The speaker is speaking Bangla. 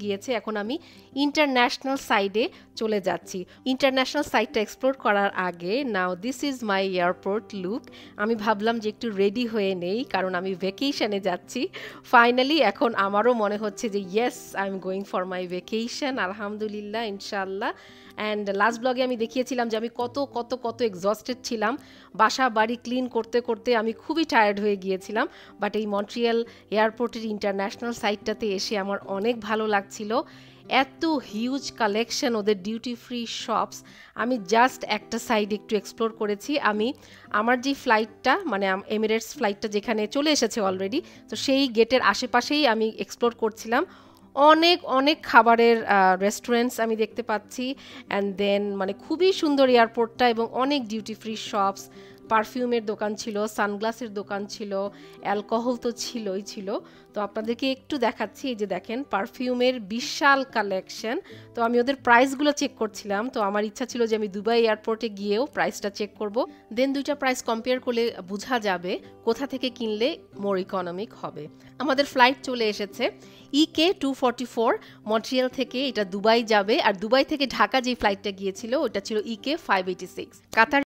গিয়েছে, এখন আমি ইন্টারন্যাশনাল সাইডে চলে যাচ্ছি। ইন্টারন্যাশনাল সাইডটা এক্সপ্লোর করার আগে now this is my airport look. আমি ভাবলাম যে একটু রেডি হয়ে নেই, কারণ আমি ভ্যাকেশনে যাচ্ছি। ফাইনালি এখন আমারও মনে হচ্ছে যে yes, I am going for my vacation, আলহামদুলিল্লাহ, ইনশাল্লাহ। অ্যান্ড লাস্ট ব্লগে আমি দেখিয়েছিলাম যে আমি কত কত কত এক্সস্টেড ছিলাম, বাসা বাড়ি ক্লিন করতে করতে আমি খুবই টায়ার্ড হয়ে গিয়েছিলাম। বাট এই মন্ট্রিয়াল এয়ারপোর্টের ইন্টারন্যাশনাল সাইটটাতে এসে আমার অনেক ভালো লাগছিল। এত হিউজ কালেকশন, ওদের ডিউটি ফ্রি শপস। আমি জাস্ট একটা সাইড একটু এক্সপ্লোর করেছি। আমি আমার যে ফ্লাইটটা, মানে এমিরেটস ফ্লাইটটা যেখানে চলে এসেছে অলরেডি, তো সেই গেটের আশেপাশেই আমি এক্সপ্লোর করছিলাম। অনেক অনেক খাবারের রেস্টুরেন্টস আমি দেখতে পাচ্ছি। অ্যান্ড দেন মানে খুবই সুন্দর এয়ারপোর্টটা, এবং অনেক ডিউটি ফ্রি শপস, পারফিউমের দোকান ছিল, সানগ্লাসের দোকান ছিল, অ্যালকোহল তো ছিলই ছিল। তো আপনাদেরকে একটু দেখাচ্ছি, এই যে দেখেন পারফিউমের বিশাল কালেকশন। তো আমি ওদের প্রাইসগুলো চেক করছিলাম, তো আমার ইচ্ছা ছিল যে আমি দুবাই এয়ারপোর্টে গিয়েও প্রাইসটা চেক করব, দেন দুইটা প্রাইস কম্পেয়ার করলে বোঝা যাবে কোথা থেকে কিনলে মোর ইকোনমিক হবে। আমাদের ফ্লাইট চলে এসেছে EK-244, মন্ট্রিয়াল থেকে এটা দুবাই যাবে, আর দুবাই থেকে ঢাকা যে ফ্লাইটটা গিয়েছিল ওটা ছিল EK-586। কাতার